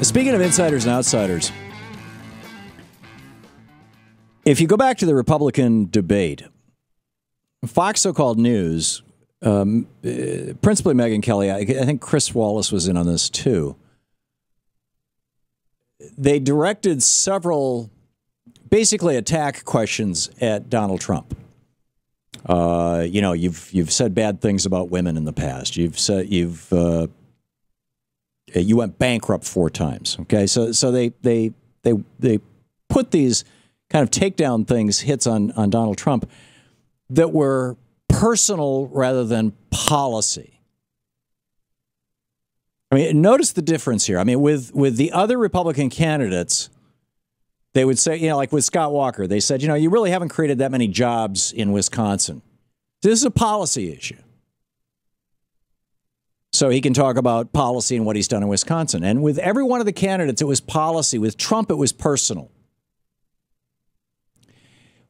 Speaking of insiders and outsiders, if you go back to the Republican debate, Fox so-called News, principally Megyn Kelly, I think Chris Wallace was in on this too. They directed several basically attack questions at Donald Trump. You've said bad things about women in the past. You went bankrupt 4 times. Okay, so they put these kind of takedown hits on Donald Trump that were personal rather than policy. I mean, notice the difference here. I mean, with the other Republican candidates, they would say, like with Scott Walker, they said, you really haven't created that many jobs in Wisconsin. This is a policy issue. So he can talk about policy and what he's done in Wisconsin. And with every one of the candidates, it was policy. With Trump, it was personal.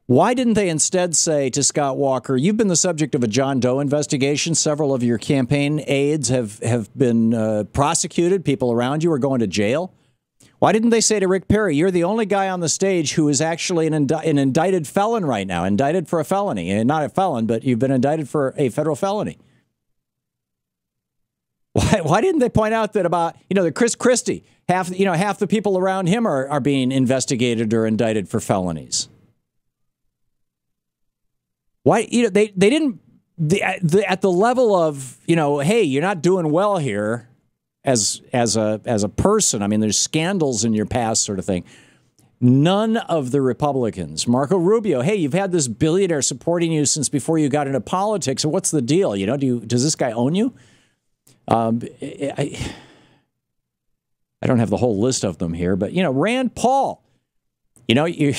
Why didn't they instead say to Scott Walker, you've been the subject of a John Doe investigation. Several of your campaign aides have been prosecuted. People around you are going to jail. Why didn't they say to Rick Perry, you're the only guy on the stage who is actually an indicted felon right now, indicted for a felony, and not a felon, but you've been indicted for a federal felony. Why didn't they point out that about, that Chris Christie, half the people around him are being investigated or indicted for felonies? Why, they didn't, at the level of, hey, you're not doing well here as a person. I mean, there's scandals in your past sort of thing. None of the Republicans, Marco Rubio, hey, you've had this billionaire supporting you since before you got into politics. So what's the deal? Does this guy own you? I don't have the whole list of them here, but, Rand Paul, the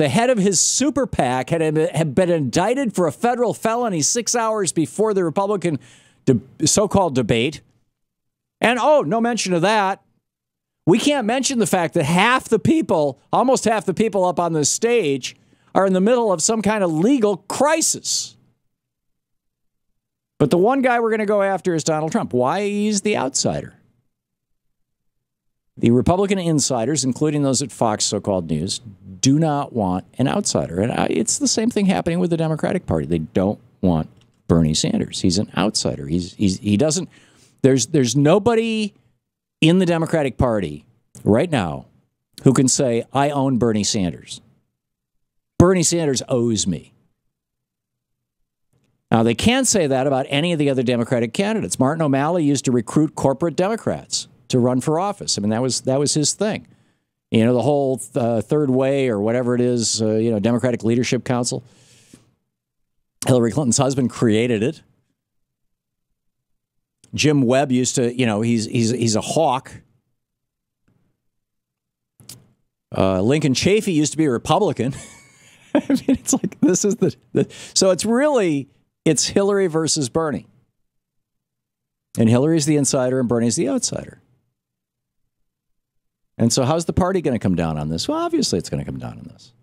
head of his super PAC had been indicted for a federal felony 6 hours before the Republican so-called debate. And, no mention of that. We can't mention the fact that almost half the people up on this stage are in the middle of some kind of legal crisis. But the one guy we're going to go after is Donald Trump. Why? He's the outsider. The Republican insiders, including those at Fox so-called News, do not want an outsider. And it's the same thing happening with the Democratic Party. They don't want Bernie Sanders. He's an outsider. He doesn't. There's nobody in the Democratic Party right now who can say, I own Bernie Sanders. Bernie Sanders owes me. Now, they can't say that about any of the other Democratic candidates. Martin O'Malley used to recruit corporate Democrats to run for office. I mean, that was his thing. The whole third way or whatever it is, Democratic Leadership Council. Hillary Clinton's husband created it. Jim Webb used to, he's a hawk. Lincoln Chafee used to be a Republican. I mean, it's like, this is so it's Hillary versus Bernie. And Hillary's the insider and Bernie's the outsider. And so how's the party going to come down on this? Well, obviously it's going to come down on this.